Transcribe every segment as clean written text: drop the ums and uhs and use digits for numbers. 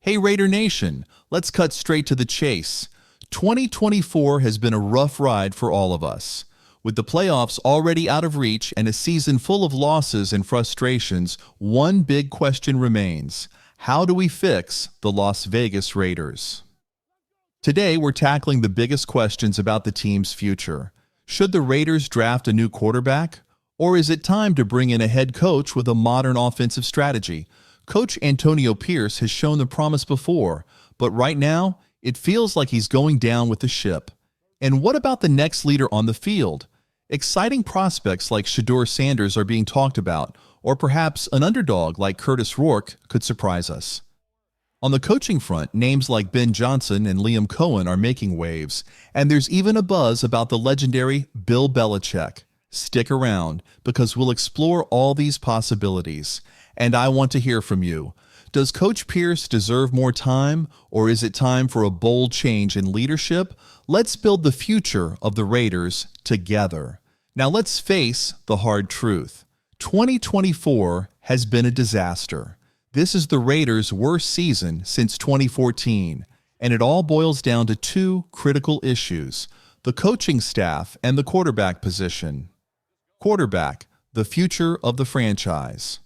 Hey Raider Nation, let's cut straight to the chase. 2024 has been a rough ride for all of us. With the playoffs already out of reach and a season full of losses and frustrations, one big question remains. How do we fix the Las Vegas Raiders? Today, we're tackling the biggest questions about the team's future. Should the Raiders draft a new quarterback? Or is it time to bring in a head coach with a modern offensive strategy? Coach Antonio Pierce has shown the promise before, but right now, it feels like he's going down with the ship. And what about the next leader on the field? Exciting prospects like Shedeur Sanders are being talked about, or perhaps an underdog like Curtis Rourke could surprise us. On the coaching front, names like Ben Johnson and Liam Cohen are making waves, and there's even a buzz about the legendary Bill Belichick. Stick around, because we'll explore all these possibilities. And I want to hear from you. Does Coach Pierce deserve more time, or is it time for a bold change in leadership? Let's build the future of the Raiders together. Now let's face the hard truth. 2024 has been a disaster. This is the Raiders' worst season since 2014, and it all boils down to two critical issues: the coaching staff and the quarterback position. Quarterback, the future of the franchise.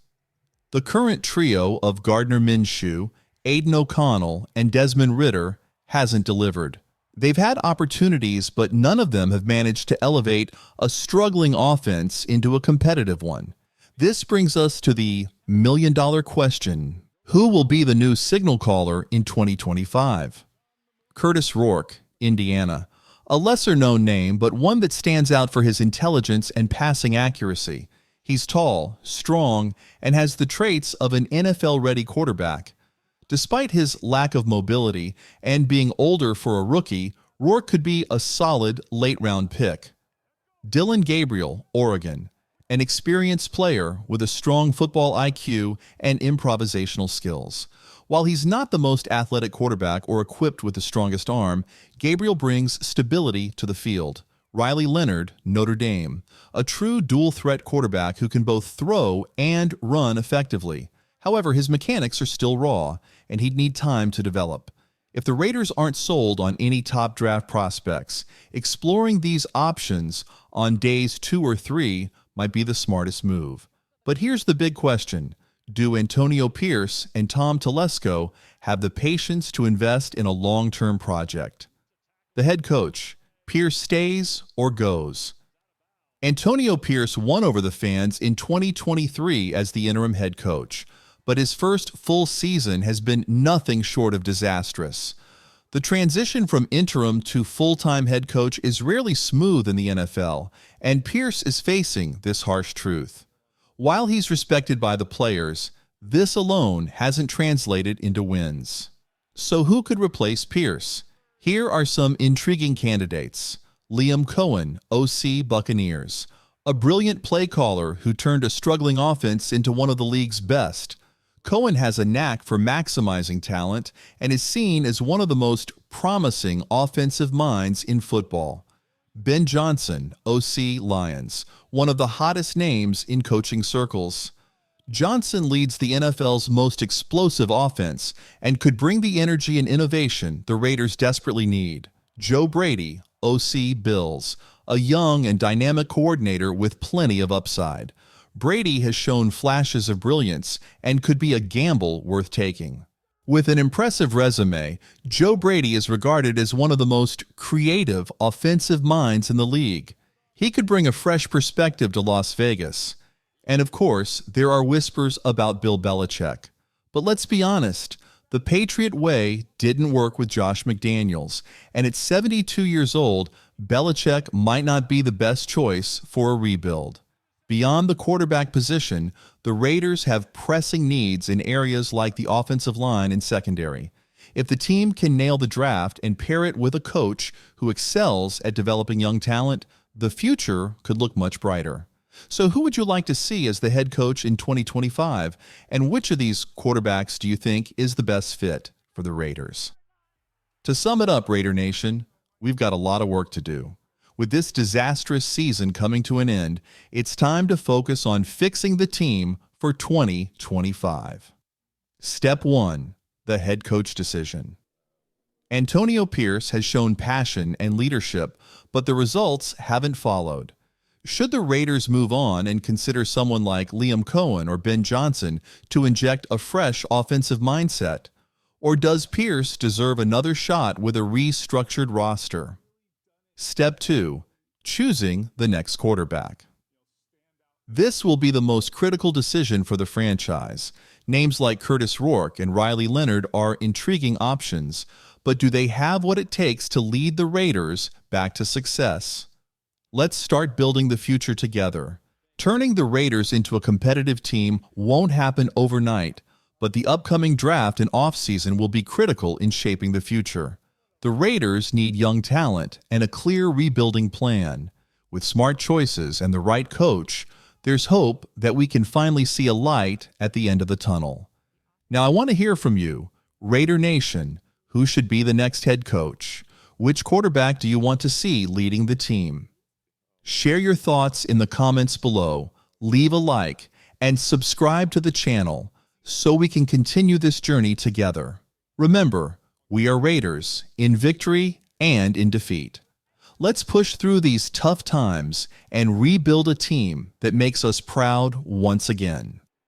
The current trio of Gardner Minshew, Aiden O'Connell, and Desmond Ridder hasn't delivered. They've had opportunities, but none of them have managed to elevate a struggling offense into a competitive one. This brings us to the million-dollar question: who will be the new signal caller in 2025? Curtis Rourke, Indiana. A lesser-known name, but one that stands out for his intelligence and passing accuracy. He's tall, strong, and has the traits of an NFL-ready quarterback. Despite his lack of mobility and being older for a rookie, Rourke could be a solid late-round pick. Dillon Gabriel, Oregon. An experienced player with a strong football IQ and improvisational skills. While he's not the most athletic quarterback or equipped with the strongest arm, Gabriel brings stability to the field. Riley Leonard, Notre Dame. A true dual-threat quarterback who can both throw and run effectively. However, his mechanics are still raw, and he'd need time to develop. If the Raiders aren't sold on any top draft prospects, exploring these options on days 2 or 3 might be the smartest move. But here's the big question. Do Antonio Pierce and Tom Telesco have the patience to invest in a long-term project? The head coach. Pierce stays or goes? Antonio Pierce won over the fans in 2023 as the interim head coach, but his first full season has been nothing short of disastrous. The transition from interim to full-time head coach is rarely smooth in the NFL, and Pierce is facing this harsh truth. While he's respected by the players, this alone hasn't translated into wins. So who could replace Pierce? Here are some intriguing candidates. Liam Cohen, OC Buccaneers. A brilliant play caller who turned a struggling offense into one of the league's best. Cohen has a knack for maximizing talent and is seen as one of the most promising offensive minds in football. Ben Johnson, OC Lions. One of the hottest names in coaching circles. Johnson leads the NFL's most explosive offense and could bring the energy and innovation the Raiders desperately need. Joe Brady, OC Bills, a young and dynamic coordinator with plenty of upside. Brady has shown flashes of brilliance and could be a gamble worth taking. With an impressive resume, Joe Brady is regarded as one of the most creative offensive minds in the league. He could bring a fresh perspective to Las Vegas. And of course, there are whispers about Bill Belichick. But let's be honest, the Patriot way didn't work with Josh McDaniels, and at 72 years old, Belichick might not be the best choice for a rebuild. Beyond the quarterback position, the Raiders have pressing needs in areas like the offensive line and secondary. If the team can nail the draft and pair it with a coach who excels at developing young talent, the future could look much brighter. So who would you like to see as the head coach in 2025? And which of these quarterbacks do you think is the best fit for the Raiders? To sum it up, Raider Nation, we've got a lot of work to do. With this disastrous season coming to an end, it's time to focus on fixing the team for 2025. Step 1. the head coach decision. Antonio Pierce has shown passion and leadership, but the results haven't followed. Should the Raiders move on and consider someone like Liam Cohen or Ben Johnson to inject a fresh offensive mindset? Or does Pierce deserve another shot with a restructured roster? Step 2. Choosing the next quarterback. This will be the most critical decision for the franchise. Names like Curtis Rourke and Riley Leonard are intriguing options, but do they have what it takes to lead the Raiders back to success? Let's start building the future together. Turning the Raiders into a competitive team won't happen overnight, but the upcoming draft and offseason will be critical in shaping the future. The Raiders need young talent and a clear rebuilding plan. With smart choices and the right coach, there's hope that we can finally see a light at the end of the tunnel. Now, I want to hear from you. Raider Nation, who should be the next head coach? Which quarterback do you want to see leading the team? Share your thoughts in the comments below, leave a like, and subscribe to the channel so we can continue this journey together. Remember, we are Raiders in victory and in defeat. Let's push through these tough times and rebuild a team that makes us proud once again.